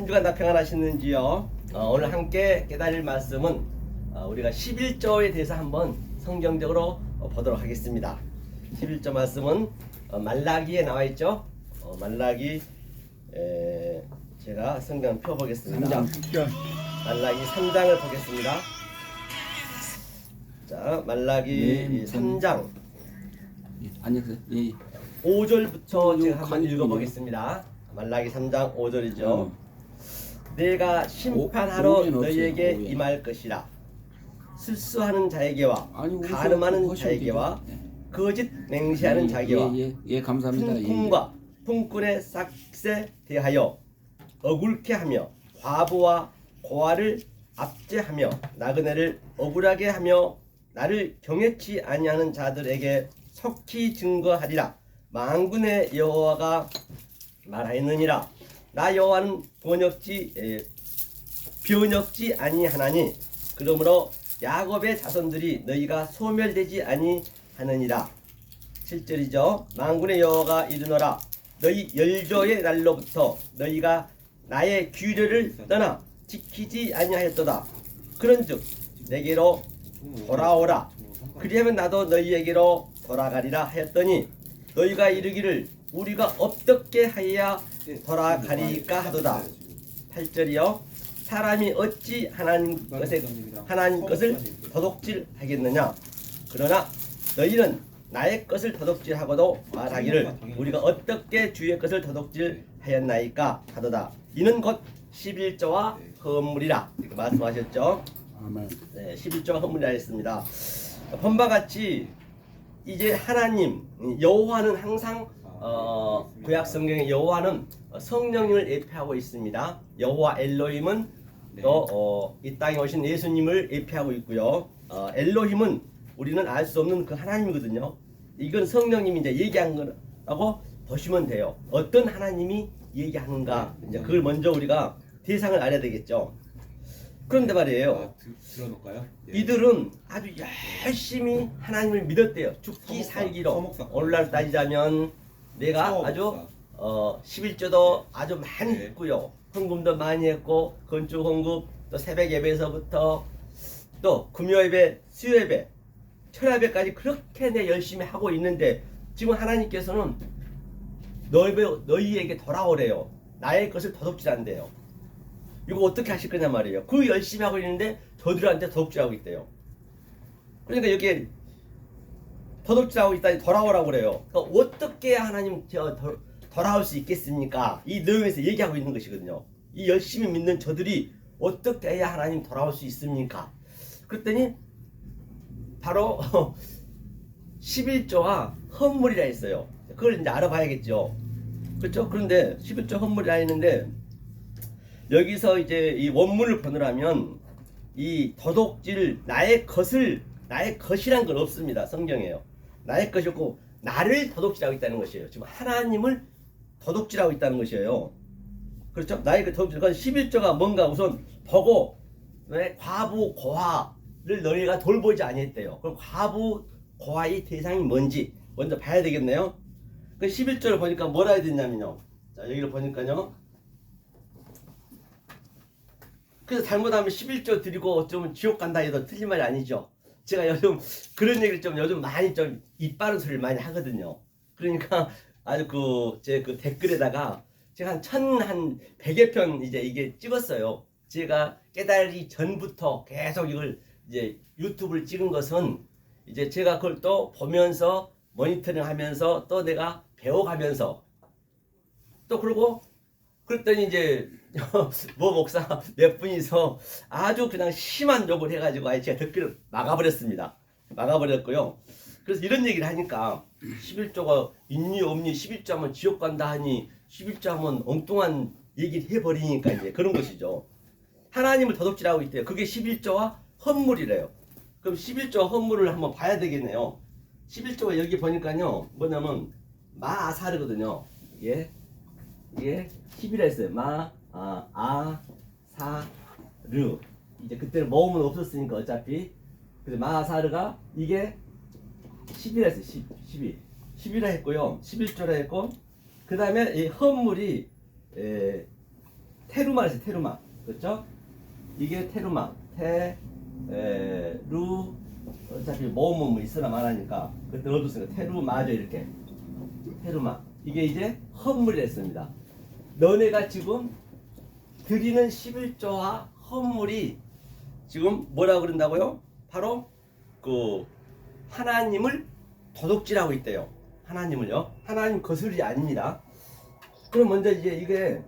한 주간 다 평안하셨는지요? 오늘 함께 깨달을 말씀은 우리가 11조에 대해서 한번 성경적으로 보도록 하겠습니다. 11조 말씀은 말라기에 나와 있죠. 말라기 제가 성경 펴보겠습니다. 말라기 3장을 보겠습니다. 자, 말라기 3장 안녕하세요. 예. 5절부터 제가 한번 읽어보겠습니다. 말라기 3장 5절이죠. 내가 심판하러 오해는 너희에게 없어요. 오해. 임할 것이라. 슬수하는 자에게와 아니, 오해 가늠하는 하셔도 자에게와 되죠. 거짓 맹세하는 자에게와 예, 감사합니다. 품꾼과 품꾼의 삭세 대하여 억울케 하며 과부와 고아를 압제하며 나그네를 억울하게 하며 나를 경외치 아니하는 자들에게 속히 증거하리라. 만군의 여호와가 말하였느니라. 나 여호와는 변역지 아니하나니 그러므로 야곱의 자손들이 너희가 소멸되지 아니하느니라. 7절이죠. 만군의 여호와가 이르노라. 너희 열조의 날로부터 너희가 나의 규례를 떠나 지키지 아니하였도다. 그런즉 내게로 돌아오라. 그리하면 나도 너희에게로 돌아가리라 하였더니 너희가 이르기를 우리가 어떻게 하여야 돌아가리까 하도다. 8절이요. 사람이 어찌 하나님 것을 도둑질하겠느냐. 그러나 너희는 나의 것을 도둑질하고도 말하기를 우리가 어떻게 주의 것을 도둑질하였나이까 하도다. 이는 곧 11조와 헌물이라 이렇게 말씀하셨죠. 아멘. 네, 11조와 헌물이라 했습니다. 본바 같이 이제 하나님 여호와는 항상 구약 성경의 여호와는 성령님을 예표하고 있습니다. 여호와 엘로힘은 또 이 땅에 오신 예수님을 예표하고 있고요. 엘로힘은 우리는 알 수 없는 그 하나님이거든요. 이건 성령님이 이제 얘기한 거라고 보시면 돼요. 어떤 하나님이 얘기하는가 이제 그걸 먼저 우리가 대상을 알아야 되겠죠. 그런데 말이에요. 들어놓을까요? 이들은 아주 열심히 하나님을 믿었대요. 죽기 살기로. 오늘날 따지자면 내가 아주 11조도 아주 많이 했고요. 헌금도 많이 했고 건축 헌금 또 새벽 예배에서부터 또 금요 예배, 수요 예배, 철야 예배까지 그렇게 내 열심히 하고 있는데 지금 하나님께서는 너희에게 돌아오래요. 나의 것을 도둑질한대요. 이거 어떻게 하실 거냐 말이에요. 그 열심히 하고 있는데 저들한테 도둑질하고 있대요. 그러니까 여기에 도둑질하고 있다니 돌아오라고 그래요. 그러니까 어떻게 하나님 돌아올 수 있겠습니까? 이 내용에서 얘기하고 있는 것이거든요. 이 열심히 믿는 저들이 어떻게 해야 하나님 돌아올 수 있습니까? 그랬더니 바로 11조와 헌물이라 했어요. 그걸 이제 알아봐야겠죠. 그렇죠? 그런데 11조 헌물이라 했는데 여기서 이제 이 원문을 보느라면 이 도둑질 나의 것이란 건 없습니다. 성경에요. 나의 것이 없고 나를 도둑질하고 있다는 것이에요. 지금 하나님을 도둑질하고 있다는 것이에요. 그렇죠? 나의 그 도둑질. 그건 11조가 뭔가 우선 보고 왜 과부 고아를 너희가 돌보지 아니했대요. 그럼 과부 고아의 대상이 뭔지 먼저 봐야 되겠네요. 그 11조를 보니까 뭐라 해야 되냐면요. 자, 여기를 보니까요. 그래서 잘못하면 11조 드리고 좀 지옥 간다 해도 틀린 말이 아니죠. 제가 요즘 그런 얘기를 좀 요즘 많이 좀 입바른 소리를 많이 하거든요. 그러니까 아주 제 댓글에다가 제가 한 100여 편 이제 이게 찍었어요. 제가 깨달기 전부터 계속 이걸 이제 유튜브를 찍은 것은 이제 제가 그걸 또 보면서 모니터링 하면서 또 내가 배워가면서 또 그러고 그랬더니 이제 뭐 목사 몇 분이서 아주 그냥 심한 욕을 해가지고 아예 제가 댓글을 막아버렸습니다. 막아버렸고요. 그래서 이런 얘기를 하니까 11조가 있니 없니 11조 하면 지옥 간다 하니 11조 하면 엉뚱한 얘기를 해버리니까 이제 그런 것이죠. 하나님을 도둑질하고 있대요. 그게 11조와 헌물이래요. 그럼 11조 헌물을 한번 봐야 되겠네요. 11조가 여기 보니까요 뭐냐면 마아사르거든요. 이게 10이라 했어요. 마아사르. 이제 그때는 모음은 없었으니까 어차피. 그래서 마아사르가 이게 10이라 했어요. 10이라 했고요. 11조라 했고 그 다음에 이 헌물이 테루마를 써요. 테루마. 그렇죠? 이게 테루마. 테루 어차피 뭐 있으나 말하니까 그때 얻었으니까 테루마죠 이렇게. 테루마. 이게 이제 헌물이 됐습니다. 너네가 지금 드리는 11조와 헌물이 지금 뭐라고 그런다고요? 바로 그 하나님을 도둑질하고 있대요. 하나님을요. 하나님 거슬이 아닙니다. 그럼 먼저 이제 이게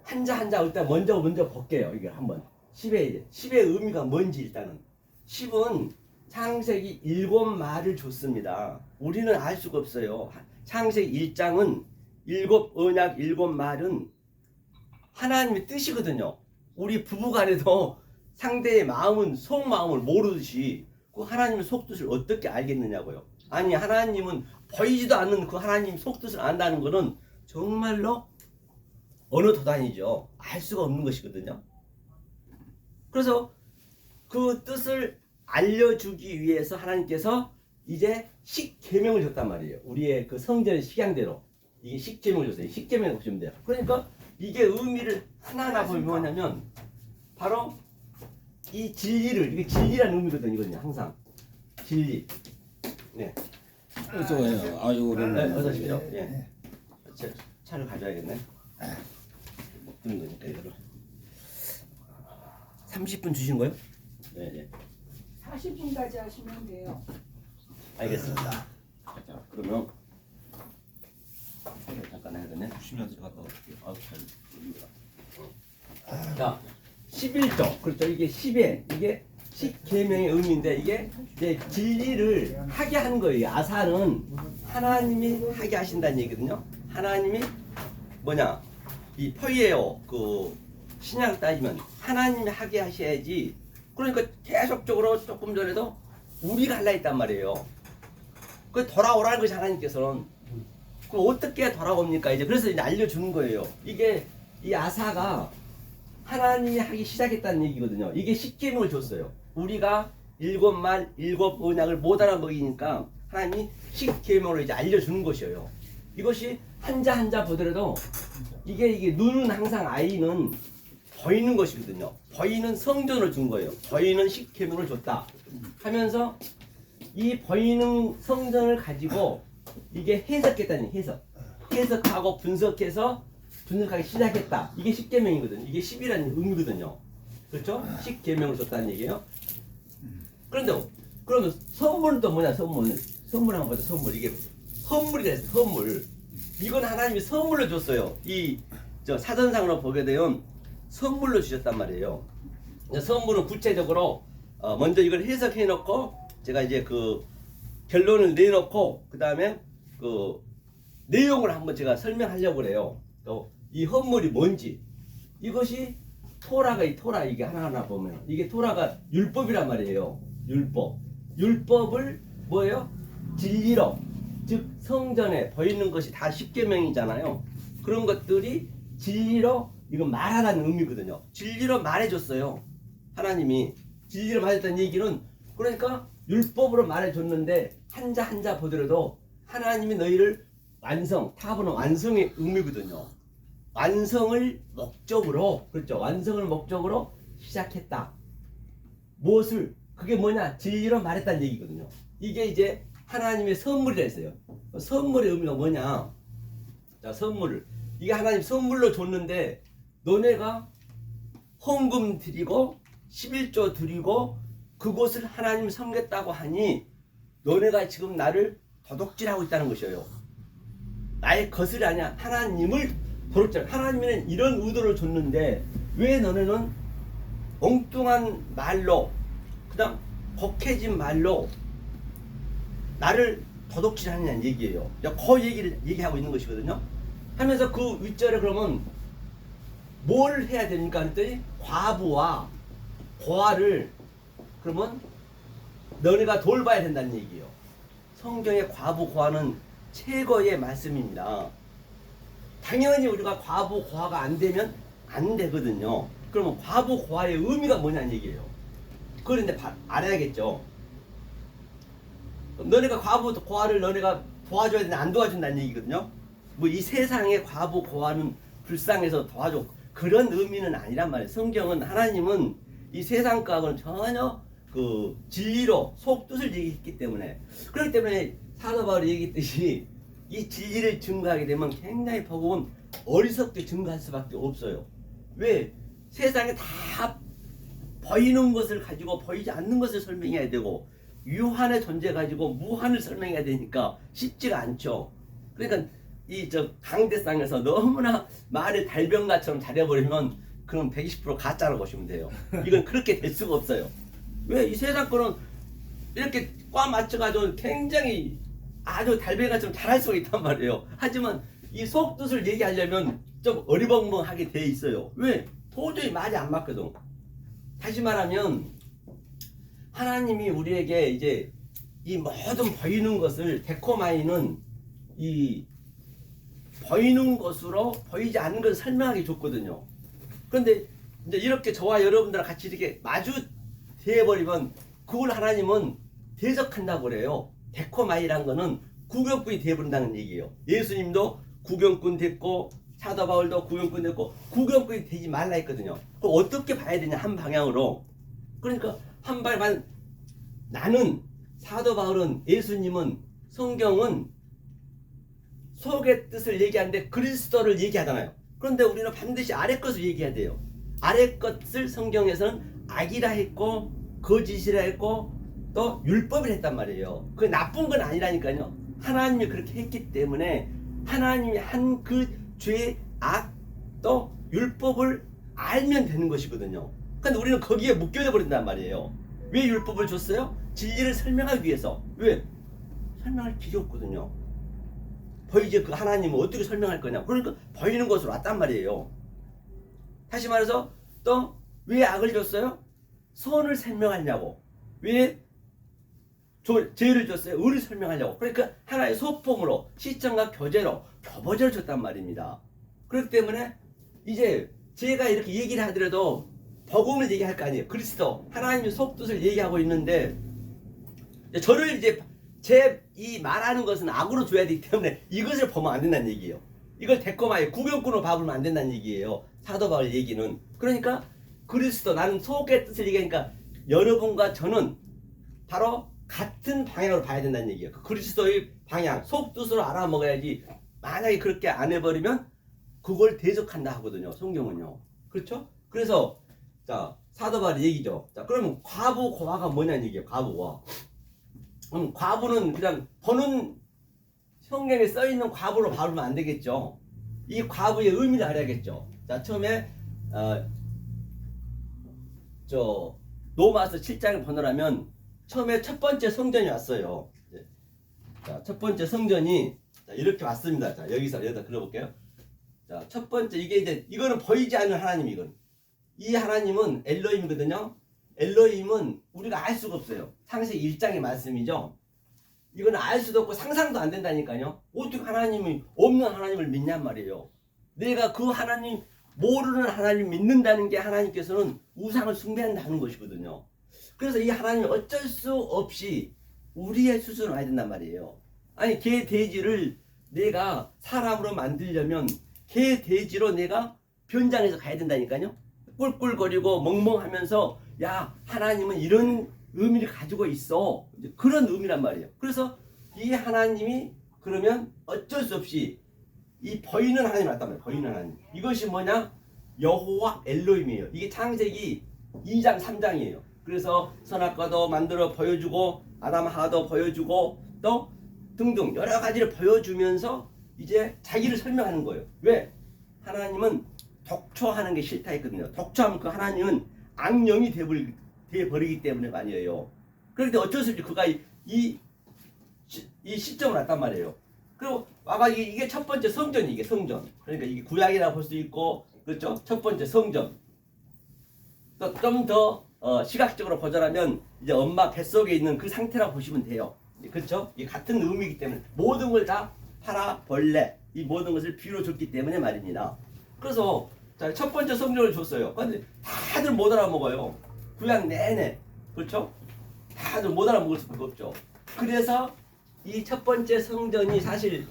한자 일단 먼저 볼게요. 이게 한번 10의 의미가 뭔지 일단은 10은 창세기 7말을 줬습니다. 우리는 알 수가 없어요. 창세기 1장은 7 언약 7말은 하나님의 뜻이거든요. 우리 부부간에도 상대의 마음은 속마음을 모르듯이 그 하나님의 속뜻을 어떻게 알겠느냐고요. 아니 하나님은 보이지도 않는 그 하나님 속뜻을 안다는 것은 정말로 어느 도단이죠. 알 수가 없는 것이거든요. 그래서 그 뜻을 알려주기 위해서 하나님께서 이제 십계명을 줬단 말이에요. 우리의 그 성전의 식양대로 이게 십계명을 줬어요. 십계명 보시면 돼요. 그러니까 이게 의미를 하나하나 보면 뭐냐면 바로 이 진리를 이게 진리라는 의미거든요. 이거든요. 항상 진리. 네. 어서 와요. 아유 네, 어서 오랜만에. 오십시오. 예. 차를 가져야겠네. 못 드는 거니까 이거를. 30분 주신 거요? 네, 네. 40분까지 하시면 돼요. 알겠습니다. 자, 그러면 잠깐 해야 되네. 주시면 제가 갖다 놓을게요. 아, 잘. 자, 11조. 그렇죠. 이게 10에 이게 10계명의 의미인데 이게 이제 진리를 하게 한 거예요. 아사는 하나님이 하게 하신다는 얘기거든요. 하나님이 뭐냐? 이 포이에요. 그 신약 따지면 하나님이 하게 하셔야지. 그러니까 계속적으로 조금 전에도 우리가 할라 했단 말이에요. 그 돌아오라는 것이 하나님께서는. 그럼 어떻게 돌아옵니까? 이제 그래서 이제 알려주는 거예요. 이게 이 아사가 하나님이 하기 시작했다는 얘기거든요. 이게 십계명을 줬어요. 우리가 7말 7 언약을 못 알아먹으니까 하나님이 십계명을 이제 알려주는 것이에요. 이것이 한자 보더라도 이게 눈은 항상 아이는 보이는 것이거든요. 보이는 성전을 준 거예요. 보이는 십계명을 줬다 하면서 이 보이는 성전을 가지고 이게 해석했다니 해석하고 분석하기 시작했다. 이게 십계명이거든요. 이게 10이라는 의미거든요. 그렇죠? 십계명을 줬다는 얘기예요. 그런데 그러면 선물은 또 뭐냐? 선물 한번 보자. 선물 이게 선물이 됐어요. 선물. 이건 하나님이 선물로 줬어요. 저 사전상으로 보게 되면 선물로 주셨단 말이에요. 선물은 구체적으로 먼저 이걸 해석해 놓고 제가 이제 그 결론을 내놓고 그 다음에 그 내용을 한번 제가 설명하려고 그래요. 또 이 헌물이 뭔지 이것이 토라가 이 토라 이게 하나하나 보면 이게 토라가 율법이란 말이에요. 율법을 뭐예요? 진리로 즉 성전에 보이는 것이 다 십계명이잖아요. 그런 것들이 진리로 이건 말하라는 의미거든요. 진리로 말해줬어요. 하나님이 진리로 말했다는 얘기는 그러니까 율법으로 말해줬는데 한자 보더라도 하나님이 너희를 타부는 완성의 의미거든요. 완성을 목적으로 그렇죠. 완성을 목적으로 시작했다. 무엇을 그게 뭐냐? 진리로 말했다는 얘기거든요. 이게 이제 하나님의 선물이라 했어요. 선물의 의미가 뭐냐? 자, 선물을 이게 하나님 선물로 줬는데 너네가 헌금 드리고 11조 드리고 그곳을 하나님 섬겼다고 하니 너네가 지금 나를 도둑질하고 있다는 것이에요. 나의 것을 아니야. 하나님을 도둑질. 하나님은 이런 의도를 줬는데 왜 너네는 엉뚱한 말로 그다음 곡해진 말로 나를 도둑질하느냐는 얘기예요. 그 얘기를 얘기하고 있는 것이거든요. 하면서 그 윗절에 그러면 뭘 해야 됩니까? 그랬더니 과부와 고아를 그러면 너네가 돌봐야 된다는 얘기예요. 성경의 과부 고아는 최고의 말씀입니다. 당연히 우리가 과부 고아가 안 되면 안 되거든요. 그러면 과부 고아의 의미가 뭐냐는 얘기예요. 그걸 이제 알아야겠죠. 너네가 과부 고아를 너네가 도와줘야 되는데 안 도와준다는 얘기거든요. 뭐 이 세상의 과부 고아는 불쌍해서 도와줘. 그런 의미는 아니란 말이에요. 성경은 하나님은 이 세상 과학은 전혀 그 진리로 속 뜻을 얘기했기 때문에, 그렇기 때문에 사도 바울이 얘기했듯이 이 진리를 증거하게 되면 굉장히 복음은 어리석게 증거할 수밖에 없어요. 왜? 세상에 다 보이는 것을 가지고 보이지 않는 것을 설명해야 되고, 유한의 존재 가지고 무한을 설명해야 되니까 쉽지가 않죠. 그러니까 이 저 강대상에서 너무나 말을 달병가처럼 잘해버리면 그럼 120% 가짜라고 보시면 돼요. 이건 그렇게 될 수가 없어요. 왜? 이 세상 거는 이렇게 꽉 맞춰가지고 굉장히 아주 달병가처럼 잘할 수가 있단 말이에요. 하지만 이 속뜻을 얘기하려면 좀 어리벙벙하게 돼 있어요. 왜? 도저히 말이 안 맞거든. 다시 말하면 하나님이 우리에게 이제 이 모든 보이는 것을 데코마이는 이 보이는 것으로 보이지 않는 것을 설명하기 좋거든요. 그런데 이제 이렇게 저와 여러분들과 같이 이렇게 마주 대해버리면 그걸 하나님은 대적한다고 그래요. 데코마이란 거는 구경꾼이 되어버린다는 얘기예요. 예수님도 구경꾼 됐고 사도 바울도 구경꾼 됐고 구경꾼이 되지 말라 했거든요. 그럼 어떻게 봐야 되냐, 한 방향으로. 그러니까 한 발만, 나는 사도 바울은, 예수님은, 성경은 속의 뜻을 얘기하는데 그리스도를 얘기하잖아요. 그런데 우리는 반드시 아래 것을 얘기해야 돼요. 아래 것을 성경에서는 악이라 했고 거짓이라 했고 또 율법이라 했단 말이에요. 그게 나쁜 건 아니라니까요. 하나님이 그렇게 했기 때문에 하나님이 한 그 죄, 악, 또 율법을 알면 되는 것이거든요. 근데 우리는 거기에 묶여져 버린단 말이에요. 왜 율법을 줬어요? 진리를 설명하기 위해서. 왜? 설명할 필요 없거든요. 보이지 그 하나님은 어떻게 설명할 거냐. 그러니까 보이는 것으로 왔단 말이에요. 다시 말해서 또 왜 악을 줬어요? 선을 설명하려고. 왜 죄를 줬어요? 의를 설명하려고. 그러니까 하나의 소품으로, 시청과 교재로, 교보제를 줬단 말입니다. 그렇기 때문에 이제 제가 이렇게 얘기를 하더라도 복음을 얘기할 거 아니에요. 그리스도 하나님의 속뜻을 얘기하고 있는데 저를 이제 제 이 말하는 것은 악으로 줘야 되기 때문에 이것을 보면 안 된다는 얘기예요. 이걸 데코마에 구경꾼으로 봐보면 안 된다는 얘기예요. 사도 바울 얘기는. 그러니까 그리스도, 나는 속의 뜻을 얘기하니까 여러분과 저는 바로 같은 방향으로 봐야 된다는 얘기예요. 그 그리스도의 방향, 속뜻으로 알아먹어야지. 만약에 그렇게 안 해버리면 그걸 대적한다 하거든요. 성경은요. 그렇죠? 그래서 자, 사도 바울의 얘기죠. 자, 그러면 과부 고아가 뭐냐는 얘기예요. 과부와. 과부는 그냥 보는 성경에 써있는 과부로 봐보면 안 되겠죠. 이 과부의 의미를 알아야겠죠. 자, 처음에 로마서 7장을 보느라면 처음에 첫 번째 성전이 왔어요. 자, 첫 번째 성전이 이렇게 왔습니다. 자, 여기다 그려볼게요. 자, 첫 번째, 이거는 보이지 않는 하나님, 이 하나님은 엘로힘이거든요. 엘로힘은 우리가 알 수가 없어요. 창세기 1장의 말씀이죠. 이건 알 수도 없고 상상도 안 된다니까요. 어떻게 하나님이 없는 하나님을 믿냔 말이에요. 내가 그 하나님, 모르는 하나님 믿는다는 게 하나님께서는 우상을 숭배한다는 것이거든요. 그래서 이 하나님이 어쩔 수 없이 우리의 수준으로 와야 된단 말이에요. 아니, 개 돼지를 내가 사람으로 만들려면 개 돼지로 내가 변장해서 가야 된다니까요. 꿀꿀거리고 멍멍하면서 야, 하나님은 이런 의미를 가지고 있어, 그런 의미란 말이에요. 그래서 이 하나님이 그러면 어쩔 수 없이 이 보이는 하나님 왔단 말이에요. 보이는 하나님. 이것이 뭐냐? 여호와 엘로힘이에요. 이게 창세기 2장 3장이에요. 그래서 선악과도 만들어 보여주고 아담 하도 보여주고 또 등등 여러 가지를 보여주면서 이제 자기를 설명하는 거예요. 왜? 하나님은 독초하는 게 싫다 했거든요. 독초하면 그 하나님은 악령이 되어버리기 때문에 말이에요. 그런데 어쩔 수 없이 그가 이 시점을 왔단 말이에요. 그리고 와가 이게 첫 번째 성전이, 이게 성전. 그러니까 이게 구약이라고 볼 수 있고, 그렇죠? 첫 번째 성전. 또 좀 더 시각적으로 보자면 이제 엄마 뱃속에 있는 그 상태라고 보시면 돼요. 그렇죠? 이게 같은 의미이기 때문에 모든 걸 다 파라, 벌레, 이 모든 것을 비유로 줬기 때문에 말입니다. 그래서 자, 첫 번째 성전을 줬어요. 근데 다들 못 알아먹어요. 구약 내내. 그렇죠? 다들 못 알아먹을 수밖에 없죠. 그래서 이 첫 번째 성전이 사실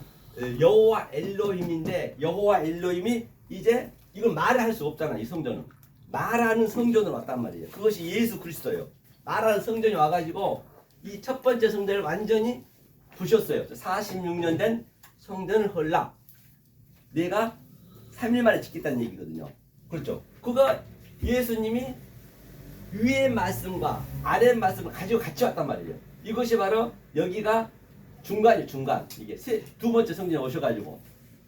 여호와 엘로힘인데, 여호와 엘로힘이 이제 이건 말을 할 수 없잖아. 이 성전은 말하는 성전으로 왔단 말이에요. 그것이 예수 그리스도예요. 말하는 성전이 와가지고 이 첫 번째 성전을 완전히 부셨어요. 46년 된 성전을 헐라 내가 3일 만에 짓겠다는 얘기거든요. 그렇죠. 그가 예수님이 위의 말씀과 아래의 말씀을 가지고 같이 왔단 말이에요. 이것이 바로 여기가 중간이에요. 중간. 이게 두 번째 성전에 오셔가지고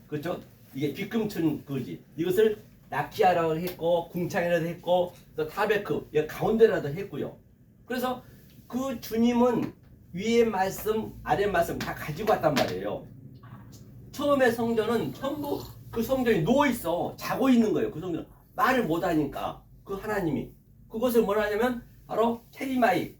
그렇죠. 이게 빗금춘 그지. 이것을 나키아라고 했고 궁창이라도 했고 또 타베크 이 가운데라도 했고요. 그래서 그 주님은 위의 말씀 아래의 말씀 다 가지고 왔단 말이에요. 처음에 성전은 전부 그 성전이 누워있어. 자고 있는 거예요. 그 성전 말을 못하니까 그 하나님이 그것을 뭘 하냐면 바로 체리마이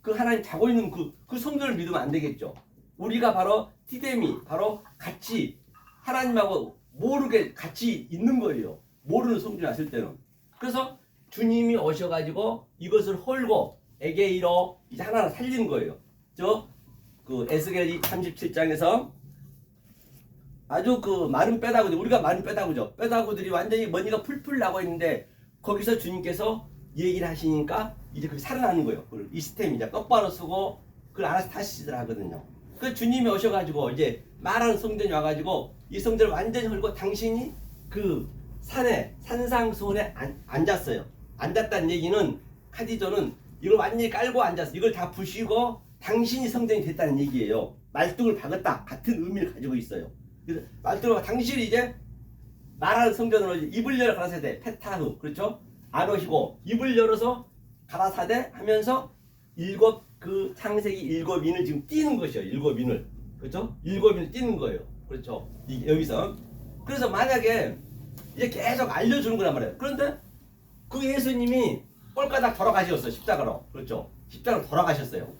그 하나님 자고 있는 그 성전을 믿으면 안 되겠죠. 우리가 바로 티데미 바로 같이 하나님하고 모르게 같이 있는 거예요. 모르는 성전에 왔을 때는. 그래서 주님이 오셔가지고 이것을 헐고 에게이로 이제 하나를 살리는 거예요. 그 에스겔 37장에서 아주 그 마른 뼈다구들 우리가 마른 뼈다구죠. 뼈다구들이 완전히 머리가 풀풀 나고 있는데 거기서 주님께서 얘기를 하시니까 이제 그게 살아나는 거예요. 이 시스템이 이제 똑바로 쓰고 그걸 알아서 다시 하거든요. 그 주님이 오셔가지고 이제 말하는 성전이 와가지고 이 성전을 완전히 헐고 당신이 그 산에 산상수훈에 앉았어요. 앉았다는 얘기는 카디조는 이걸 완전히 깔고 앉았어. 이걸 다 부시고 당신이 성전이 됐다는 얘기예요. 말뚝을 박았다 같은 의미를 가지고 있어요. 그래서 말뚝을 당신이 이제 말하는 성전으로 입을 열어 가라사대 페타흐 그렇죠? 안 오시고 입을 열어서 가라사대 하면서 일곱 그 창세기 일곱 인을 지금 띄는 것이에요. 일곱 인을 그렇죠? 일곱 인을 띄는 거예요. 그렇죠? 여기서 그래서 만약에 이제 계속 알려주는 거란 말이에요. 그런데 그 예수님이 꼴까닥 돌아가셨어요. 십자가로 그렇죠? 십자가로 돌아가셨어요.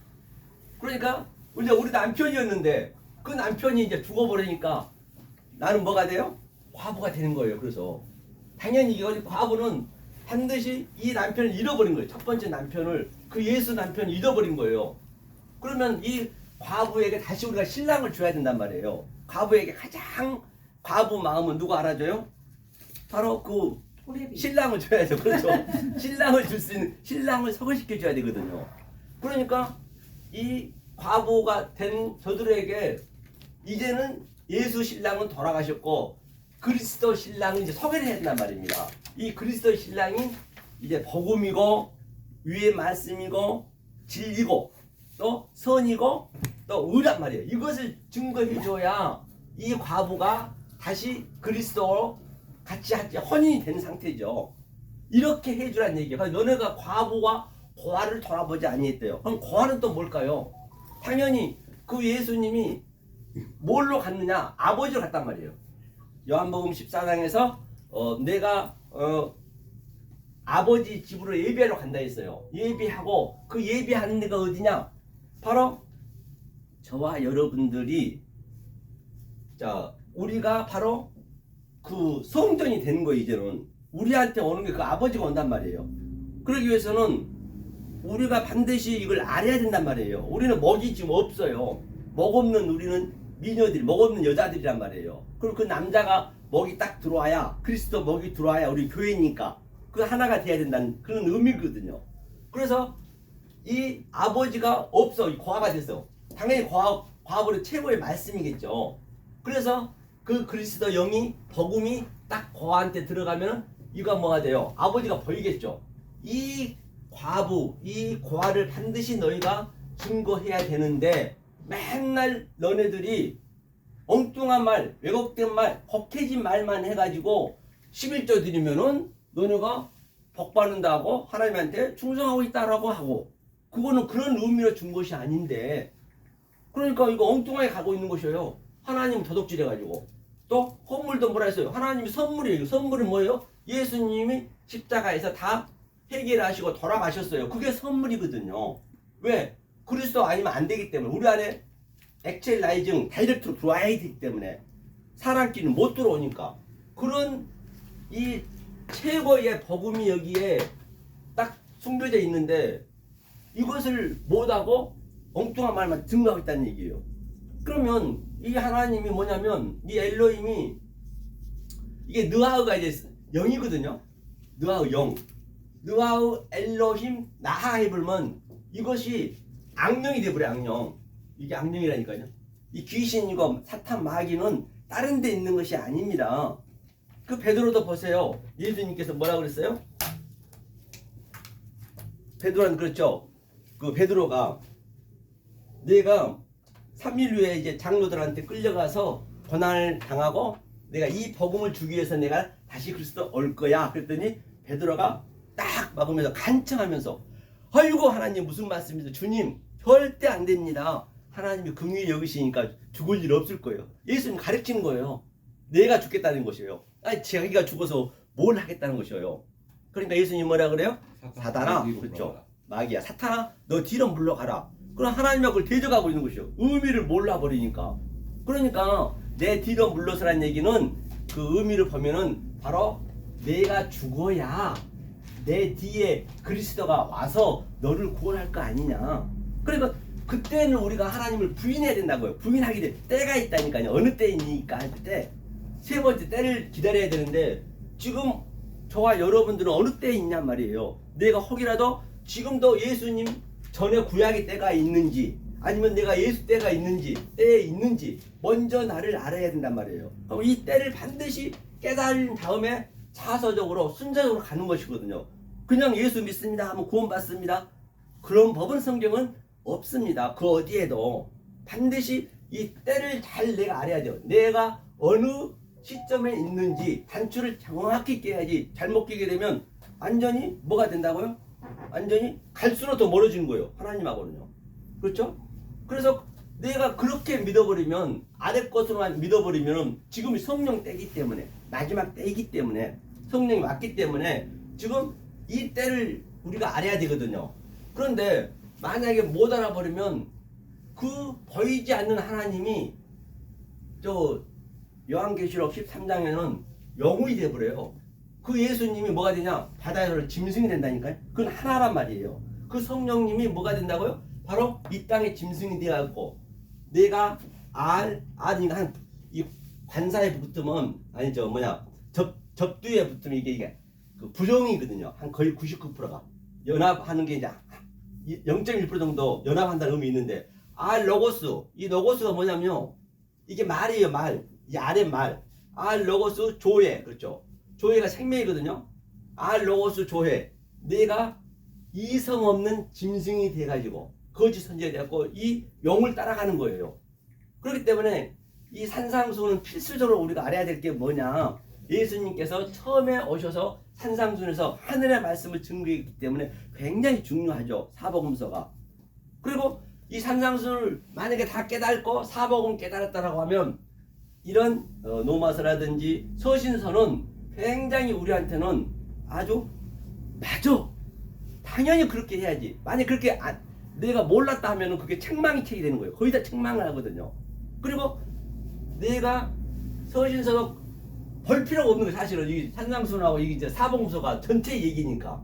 그러니까 우리 남편이었는데 그 남편이 이제 죽어버리니까 나는 뭐가 돼요? 과부가 되는 거예요. 그래서 당연히 이 과부는 반드시 이 남편을 잃어버린 거예요. 첫 번째 남편을 그 예수 남편을 잃어버린 거예요. 그러면 이 과부에게 다시 우리가 신랑을 줘야 된단 말이에요. 과부에게 가장 과부 마음은 누가 알아줘요? 바로 그 신랑을 줘야죠. 그렇죠. 신랑을 줄 수 있는 신랑을 소개시켜 줘야 되거든요. 그러니까 이 과부가 된 저들에게 이제는 예수 신랑은 돌아가셨고 그리스도 신랑은 이제 소개를 해야 된단 말입니다. 이 그리스도 신랑이 이제 복음이고 위의 말씀이고 진리고 또 선이고 또 의란 말이에요. 이것을 증거해 줘야 이 과부가 다시 그리스도로 같이 혼인이 된 상태죠. 이렇게 해주란 얘기예요. 그러니까 너네가 과부와 고아를 돌아보지 아니했대요. 그럼 고아는 또 뭘까요? 당연히 그 예수님이 뭘로 갔느냐? 아버지로 갔단 말이에요. 요한복음 14장에서 내가 아버지 집으로 예배하러 간다 했어요. 예배하고 그 예배하는 데가 어디냐? 바로 저와 여러분들이 우리가 바로 그 성전이 되는 거예요. 이제는 우리한테 오는 게 그 아버지가 온단 말이에요. 그러기 위해서는 우리가 반드시 이걸 알아야 된단 말이에요. 우리는 먹이 지금 없어요. 먹 없는 우리는 미녀들, 먹 없는 여자들이란 말이에요. 그리고 그 남자가 먹이 딱 들어와야 그리스도 먹이 들어와야 우리 교회니까 그 하나가 돼야 된다는 그런 의미거든요. 그래서 이 아버지가 없어. 고아가 됐어. 당연히 과부는 최고의 말씀이겠죠. 그래서 그 그리스도 영이 복음이 딱 고아한테 들어가면 이거 뭐가 돼요? 아버지가 보이겠죠. 이 과부, 이 고아를 반드시 너희가 증거해야 되는데 맨날 너네들이 엉뚱한 말, 왜곡된 말, 혹해진 말만 해가지고 11조 드리면은 너네가 복 받는다고 하나님한테 충성하고 있다라고 하고 그거는 그런 의미로 준 것이 아닌데 그러니까 이거 엉뚱하게 가고 있는 것이에요. 하나님 도둑질해가지고 또 헌물도 뭐라 했어요? 하나님이 선물이에요. 선물은 뭐예요? 예수님이 십자가에서 다 해결하시고 돌아가셨어요. 그게 선물이거든요. 왜? 그리스도 아니면 안 되기 때문에 우리 안에 액체 라이징 다이렉트로 들어와야 되기 때문에 사람끼리는 못 들어오니까 그런 이 최고의 복음이 여기에 딱 숨겨져 있는데 이것을 못하고 엉뚱한 말만 증거하고 있다는 얘기예요. 그러면 이 하나님이 뭐냐면 이 엘로힘이 이게 느하우가 이제 영이거든요. 느와우 영. 느와우 엘로힘 나하에 불면 이것이 악령이 돼버려 악령. 이게 악령이라니까요. 이 귀신이고 사탄 마귀는 다른 데 있는 것이 아닙니다. 그 베드로도 보세요. 예수님께서 뭐라 그랬어요? 베드로는 그렇죠. 그 베드로가 내가 3일 후에 이제 장로들한테 끌려가서 고난을 당하고 내가 이 복음을 주기 위해서 내가 다시 그리스도 올 거야. 그랬더니 베드로가 딱 막으면서 간청하면서 아이고 하나님 무슨 말씀이세요? 주님 절대 안 됩니다. 하나님이 긍휼히 여기시니까 죽을 일 없을 거예요. 예수님 가르치는 거예요. 내가 죽겠다는 것이에요. 아니 자기가 죽어서 뭘 하겠다는 것이에요. 그러니까 예수님 뭐라 그래요? 사단아, 그렇죠. 마귀야, 사탄아, 너 뒤로 물러가라. 그럼 하나님이 그걸 대적하고 있는 것이요. 의미를 몰라버리니까. 그러니까 내 뒤로 물러서라는 얘기는 그 의미를 보면은 바로 내가 죽어야 내 뒤에 그리스도가 와서 너를 구원할 거 아니냐. 그러니까 그때는 우리가 하나님을 부인해야 된다고요. 부인하게 될 때가 있다니까요. 어느 때이니까 할 때. 세 번째 때를 기다려야 되는데 지금 저와 여러분들은 어느 때에 있냔 말이에요. 내가 혹이라도 지금도 예수님 전에 구약의 때가 있는지 아니면 내가 예수 때가 있는지 때에 있는지 먼저 나를 알아야 된단 말이에요. 그럼 이 때를 반드시 깨달은 다음에 차서적으로 순서적으로 가는 것이거든요. 그냥 예수 믿습니다 하면 구원받습니다. 그런 법은 성경은 없습니다. 그 어디에도 반드시 이 때를 잘 내가 알아야 돼요. 내가 어느 시점에 있는지 단추를 정확히 깨야지. 잘못 끼게 되면 완전히 뭐가 된다고요? 완전히 갈수록 더 멀어지는 거예요. 하나님하고는요. 그렇죠? 그래서 내가 그렇게 믿어버리면 아래 것으로만 믿어버리면 지금 성령 때이기 때문에 마지막 때이기 때문에 성령이 왔기 때문에 지금 이 때를 우리가 알아야 되거든요. 그런데 만약에 못 알아버리면 그 보이지 않는 하나님이 저 요한계시록 13장에는 영웅이 돼버려요. 그 예수님이 뭐가 되냐? 바다에서 짐승이 된다니까요. 그건 하나란 말이에요. 그 성령님이 뭐가 된다고요? 바로 이 땅에 짐승이 되어갖고 내가 아니가 한 이 관사에 붙으면 아니죠 뭐냐 접두에 붙으면 이게 그 부정이거든요. 한 거의 99%가 연합하는 게 이제 0.1% 정도 연합한다는 의미 있는데 로고스 이 로고스가 뭐냐면요 이게 말이에요 말. 이 아래 말 로고스 조회 그렇죠. 조회가 생명이거든요. 로고스 조회 내가 이성 없는 짐승이 돼가지고 거짓 선지자가 돼갖고 이 용을 따라가는 거예요. 그렇기 때문에 이 산상수훈은 필수적으로 우리가 알아야 될 게 뭐냐 예수님께서 처음에 오셔서 산상수훈에서 하늘의 말씀을 증거했기 때문에 굉장히 중요하죠. 사복음서가. 그리고 이 산상수훈을 만약에 다 깨닫고 사복음 깨달았다라고 하면 이런 노마서라든지 서신서는 굉장히 우리한테는 아주 맞아. 당연히 그렇게 해야지. 만약 그렇게 내가 몰랐다 하면은 그게 책망이 책이 되는 거예요. 거의 다 책망을 하거든요. 그리고 내가 서신서도 볼 필요가 없는 거예요. 사실은 이 산상수훈하고 이게 이제 사복음서가 전체 얘기니까.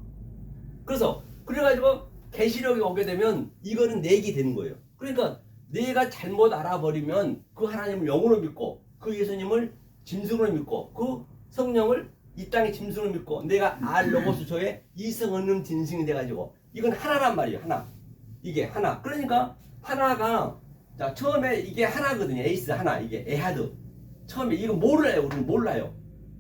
그래서 그래가지고 계시록에 오게 되면 이거는 내게 되는 거예요. 그러니까 내가 잘못 알아버리면 그 하나님을 영으로 믿고 그 예수님을 짐승으로 믿고 그 성령을 이 땅의 짐승으로 믿고 내가 로고스 조에 이성 없는 짐승이 돼가지고 이건 하나란 말이에요. 하나. 이게 하나. 그러니까 하나가 자 처음에 이게 하나거든요. 에이스 하나 이게 에하드. 처음에 이거 몰라요. 우리는 몰라요.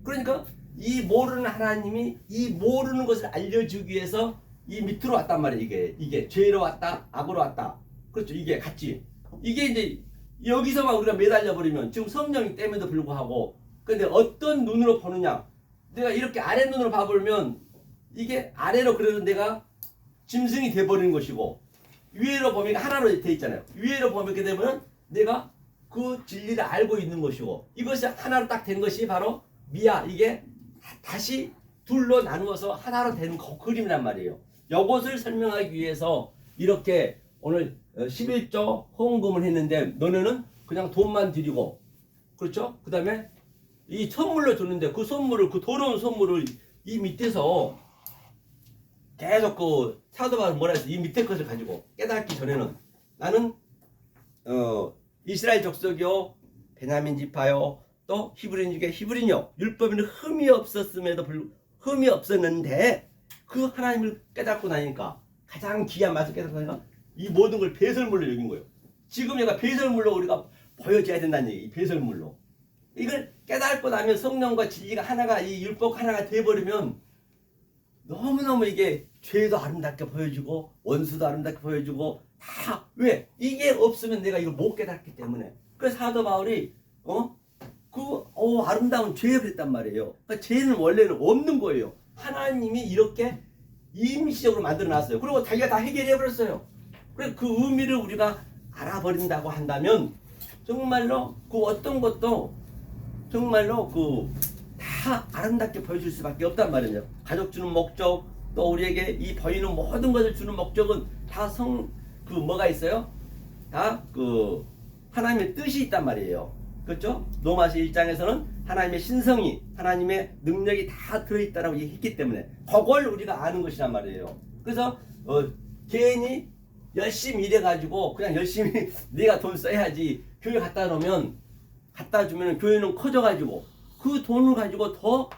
그러니까 이 모르는 하나님이 이 모르는 것을 알려주기 위해서 이 밑으로 왔단 말이에요. 이게 죄로 왔다, 악으로 왔다. 그렇죠. 이게 같이. 이게 이제 여기서만 우리가 매달려 버리면 지금 성령이 땜에도 불구하고 근데 어떤 눈으로 보느냐? 내가 이렇게 아래 눈으로 봐버리면 이게 아래로 그래도 내가 짐승이 돼버리는 것이고 위로 보면 하나로 돼 있잖아요. 위로 보면 이렇게 되면 내가 그 진리를 알고 있는 것이고 이것이 하나로 딱 된 것이 바로 미아 이게 다시 둘로 나누어서 하나로 되는 그림이란 말이에요. 이것을 설명하기 위해서 이렇게 오늘 11조 헌금을 했는데 너네는 그냥 돈만 드리고 그렇죠? 그 다음에 이 선물로 줬는데 그 선물을 그 더러운 선물을 이 밑에서 계속 그 사도 바울은 뭐라 했어? 이 밑에 것을 가지고 깨닫기 전에는 나는 이스라엘 족속이요 베냐민 지파요 또 히브리인 중에 히브리인요 율법에는 흠이 없었는데 그 하나님을 깨닫고 나니까 가장 귀한 맛을 깨닫고 나니까 이 모든 걸 배설물로 여긴 거예요. 지금 얘가 배설물로 우리가 보여줘야 된다는 얘기. 배설물로 이걸 깨닫고 나면 성령과 진리가 하나가 이 율법 하나가 돼버리면 너무너무 이게 죄도 아름답게 보여주고 원수도 아름답게 보여주고 다 왜? 이게 없으면 내가 이걸 못 깨닫기 때문에. 그래서 사도 바울이 아름다운 죄에 그랬단 말이에요. 그러니까 죄는 원래는 없는 거예요. 하나님이 이렇게 임시적으로 만들어놨어요. 그리고 자기가 다 해결해버렸어요. 그래서 그 의미를 우리가 알아버린다고 한다면 정말로 그 어떤 것도 정말로 다 아름답게 보여줄 수밖에 없단 말이에요. 가족 주는 목적, 또 우리에게 이 보이는 모든 것을 주는 목적은 다 뭐가 있어요? 다 하나님의 뜻이 있단 말이에요. 그렇죠? 로마서 1장에서는 하나님의 신성이, 하나님의 능력이 다 들어있다라고 얘기했기 때문에 그걸 우리가 아는 것이란 말이에요. 그래서 개인이 열심히 일해가지고 그냥 열심히 내가 돈 써야지 교회 갖다 주면 교회는 커져가지고 그 돈을 가지고 더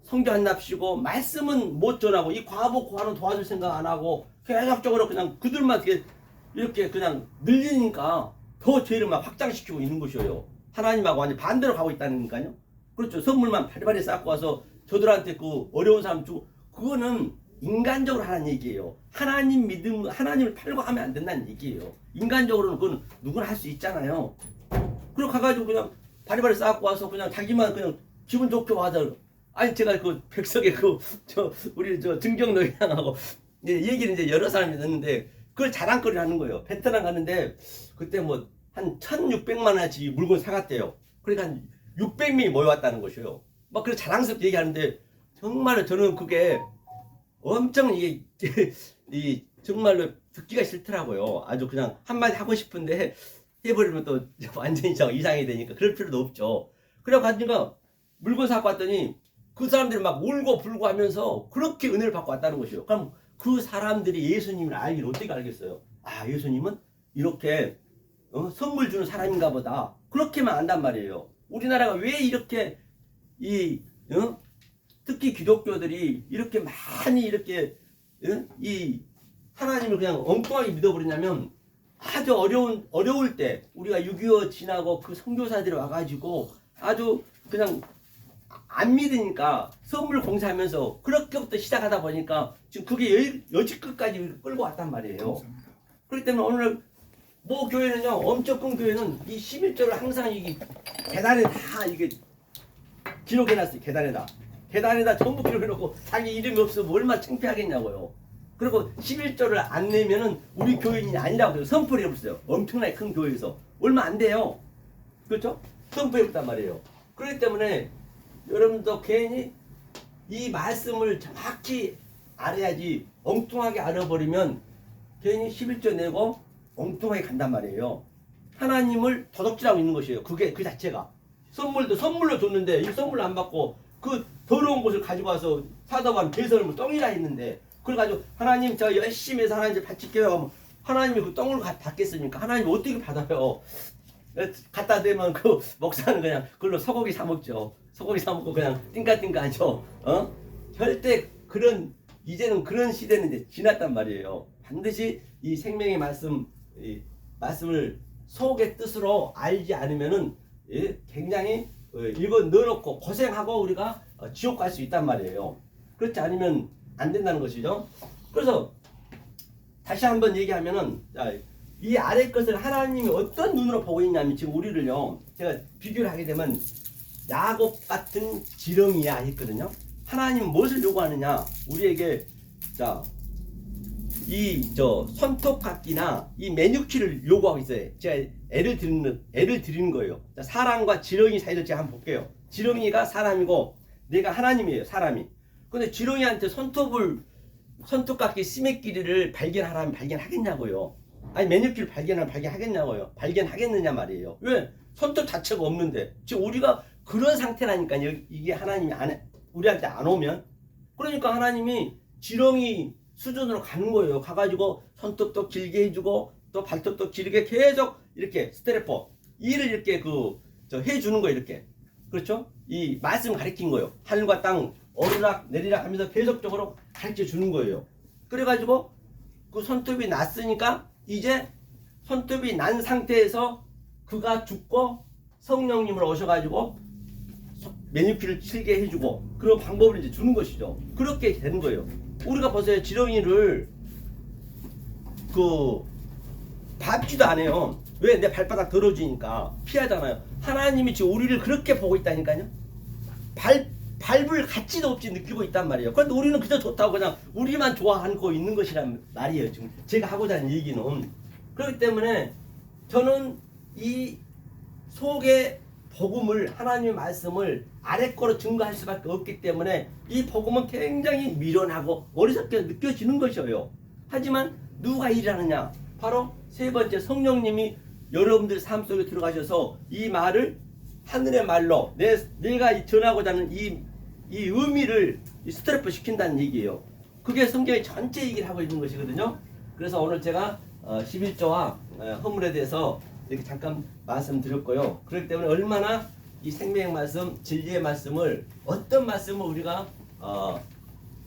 성교 안 납시고 말씀은 못 전하고 이 과부 고아는 도와줄 생각 안 하고 계속적으로 그냥 그들만 이렇게 그냥 늘리니까 더 죄를 막 확장시키고 있는 것이에요. 하나님하고 완전 반대로 가고 있다니까요. 그렇죠. 선물만 바리바리 쌓고 와서 저들한테 어려운 사람 주고 그거는 인간적으로 하는 얘기예요. 하나님 믿음, 하나님을 팔고 하면 안 된다는 얘기예요. 인간적으로는 그건 누구나 할 수 있잖아요. 그리고 가가지고 그냥 바리바리 쌓고 와서 그냥 자기만 그냥 기분 좋게 와서 아니 제가 백석에 우리 증경노예양하고 얘기를 이제 여러 사람이 듣는데 그걸 자랑거리를 하는 거예요. 베트남 갔는데 그때 한 1,600만 원어치 물건 사갔대요. 그러니까 한 600명이 모여왔다는 것이에요. 막 그래서 자랑스럽게 얘기하는데 정말로 저는 그게 엄청 정말로 듣기가 싫더라고요. 아주 그냥 한마디 하고 싶은데 해버리면 또 완전히 이상이 되니까 그럴 필요도 없죠. 그래가지고 물건 사고 왔더니 그 사람들이 막 울고 불고 하면서 그렇게 은혜를 받고 왔다는 것이에요. 그럼 그 사람들이 예수님을 알기를 어떻게 알겠어요? 아, 예수님은 이렇게 선물 주는 사람인가 보다. 그렇게만 안단 말이에요. 우리나라가 왜 이렇게 특히 기독교들이 이렇게 많이 이렇게 이 하나님을 그냥 엉뚱하게 믿어버리냐면 아주 어려울 때 우리가 6.25 지나고 그 선교사들이 와가지고 아주 그냥 안 믿으니까 선물 공사하면서 그렇게부터 시작하다 보니까 지금 그게 여지끝까지 끌고 왔단 말이에요. 그렇기 때문에 오늘 교회는요, 엄청 큰 교회는 이 11조를 항상 계단에 다 기록해놨어요. 계단에다 전부 기록해놓고 자기 이름이 없으면 얼마나 창피하겠냐고요. 그리고 11조를 안 내면은 우리 교인이 아니라고 해요. 선포를 해버렸어요. 엄청나게 큰 교회에서 얼마 안 돼요. 그렇죠? 선포해버렸단 말이에요. 그렇기 때문에 여러분도 괜히 이 말씀을 정확히 알아야지 엉뚱하게 알아버리면 괜히 11조 내고 엉뚱하게 간단 말이에요. 하나님을 도둑질하고 있는 것이에요. 그 자체가. 선물로 줬는데 이 선물을 안 받고 그 더러운 것을 가지고 와서 사도반 배설물 똥이라 했는데 그걸 가지고 하나님 저 열심히 해서 하나님 바칠게요. 하나님이 그 똥을 받겠습니까? 하나님 어떻게 받아요? 갖다 대면 그 목사는 그냥 그걸로 소고기 사 먹죠. 소고기 사 먹고 그냥 띵까띵까 하죠. 절대 이제는 그런 시대는 이제 지났단 말이에요. 반드시 이 생명의 말씀을 속의 뜻으로 알지 않으면은 굉장히 읽어 넣어놓고 고생하고 우리가 지옥 갈 수 있단 말이에요. 그렇지 않으면 안 된다는 것이죠. 그래서 다시 한번 얘기하면은 이 아래 것을 하나님이 어떤 눈으로 보고 있냐면 지금 우리를요 제가 비교를 하게 되면 야곱 같은 지렁이야 했거든요. 하나님은 무엇을 요구하느냐 우리에게 손톱깎이나 이 매니큐어를 요구하고 있어요. 제가 애를 드리는 거예요. 사람과 지렁이 사이를 제가 한번 볼게요. 지렁이가 사람이고 내가 하나님이에요. 사람이. 근데 지렁이한테 손톱깎이 스매끼리를 발견하라면 발견하겠냐고요. 아니 매니큐어를 발견하면 발견하겠냐고요. 발견하겠느냐 말이에요. 왜? 손톱 자체가 없는데 지금 우리가 그런 상태라니까요. 이게 하나님이 우리한테 안 오면 그러니까 하나님이 지렁이 수준으로 가는 거예요. 가가지고 손톱도 길게 해주고 또 발톱도 길게 계속 이렇게 스테레포 일을 이렇게 해주는 거예요. 이렇게 그렇죠? 이 말씀 가르친 거예요. 하늘과 땅 오르락 내리락 하면서 계속적으로 가르쳐 주는 거예요. 그래가지고 그 손톱이 났으니까 이제 손톱이 난 상태에서 그가 죽고 성령님을 오셔가지고 매니큐어를 칠게 해주고 그런 방법을 이제 주는 것이죠. 그렇게 되는 거예요. 우리가 보세요. 지렁이를 그 밟지도 안 해요. 왜? 내 발바닥 더러워지니까 피하잖아요. 하나님이 지금 우리를 그렇게 보고 있다니까요. 밟을 가치도 없이 느끼고 있단 말이에요. 그런데 우리는 그저 좋다고 그냥 우리만 좋아하고 있는 것이란 말이에요. 지금 제가 하고자 하는 얘기는. 그렇기 때문에 저는 이 속의 복음을 하나님의 말씀을 아래 거로 증거할 수밖에 없기 때문에 이 복음은 굉장히 미련하고 어리석게 느껴지는 것이에요. 하지만 누가 일하느냐? 바로 세 번째 성령님이 여러분들 삶 속에 들어가셔서 이 말을 하늘의 말로 내가 전하고자 하는 이 의미를 스트랩 시킨다는 얘기예요. 그게 성경의 전체 얘기를 하고 있는 것이거든요. 그래서 오늘 제가 11조와 허물에 대해서 이렇게 잠깐 말씀드렸고요. 그렇기 때문에 얼마나 이 생명의 말씀, 진리의 말씀을 어떤 말씀을 우리가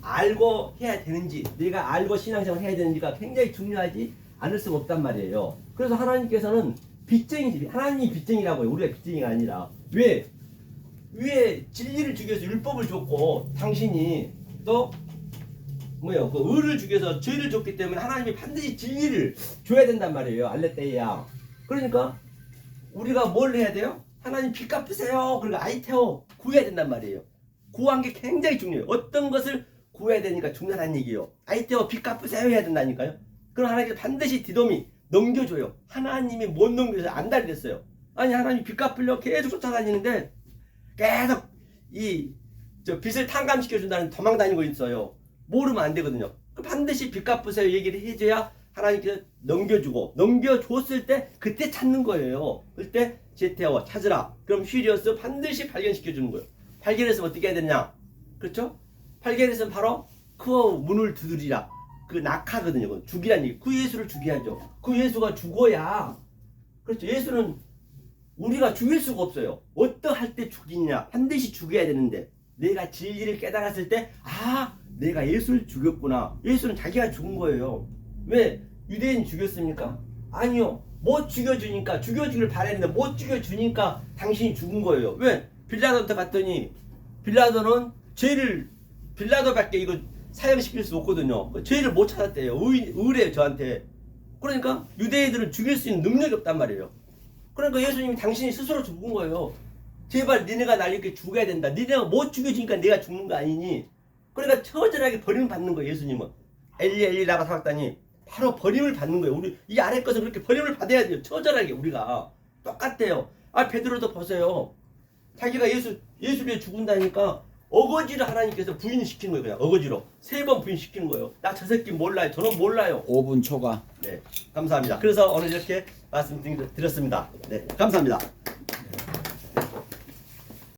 알고 해야 되는지, 내가 알고 신앙생활을 해야 되는지가 굉장히 중요하지 않을 수가 없단 말이에요. 그래서 하나님께서는 빚쟁이, 하나님이 빚쟁이라고 해요. 우리가 빚쟁이가 아니라. 왜 진리를 주기 위해서 율법을 줬고 당신이 또 그 의를 주기 위해서 죄를 줬기 때문에 하나님이 반드시 진리를 줘야 된단 말이에요. 알레테이야. 그러니까 우리가 뭘 해야 돼요? 하나님 빚 갚으세요. 그리고 아이테오 구해야 된단 말이에요. 구한 게 굉장히 중요해요. 어떤 것을 구해야 되니까 중요하다는 얘기예요. 아이테오 빚 갚으세요 해야 된다니까요. 그럼 하나님께서 반드시 디돔이 넘겨줘요. 하나님이 못 넘겨줘서 안달됐어요. 아니 하나님 빚 갚으려고 계속 쫓아다니는데 계속 저 빚을 탕감시켜준다는 도망 다니고 있어요. 모르면 안 되거든요. 반드시 빚 갚으세요 얘기를 해줘야 하나님께서 넘겨줬을 때 그때 찾는 거예요. 그때 제테오 찾으라. 그럼 휘리어스 반드시 발견시켜주는 거예요. 발견해서 어떻게 해야 되냐? 그렇죠? 발견해서 바로 그 문을 두드리라. 그 낙하거든요. 죽이란 얘기. 그 예수를 죽여야죠. 그 예수가 죽어야. 그렇죠. 예수는 우리가 죽일 수가 없어요. 어떠할 때 죽이냐? 반드시 죽여야 되는데 내가 진리를 깨달았을 때 내가 예수를 죽였구나. 예수는 자기가 죽은 거예요. 왜? 유대인 죽였습니까? 아니요. 못 죽여주니까 죽여주길 바랬는데 못 죽여주니까 당신이 죽은 거예요. 왜? 빌라도한테 갔더니 빌라도는 빌라도밖에 이거 사형시킬 수 없거든요. 죄를 못 찾았대요. 의뢰요 저한테. 그러니까 유대인들은 죽일 수 있는 능력이 없단 말이에요. 그러니까 예수님이 당신이 스스로 죽은 거예요. 제발 니네가 날 이렇게 죽여야 된다. 니네가 못 죽여주니까 내가 죽는 거 아니니. 그러니까 처절하게 버림을 받는 거예요. 예수님은. 엘리라고 살았다니 바로 버림을 받는 거예요. 우리 이 아래 것은 그렇게 버림을 받아야 돼요. 처절하게 우리가. 똑같아요. 베드로도 보세요. 자기가 예수를 죽은다니까 어거지로 하나님께서 부인시키는 거예요. 그냥 어거지로 3번 부인시키는 거예요. 나 저 새끼 몰라요. 저는 몰라요. 5분 초과. 네, 감사합니다. 그래서 오늘 이렇게 말씀드렸습니다. 네, 감사합니다.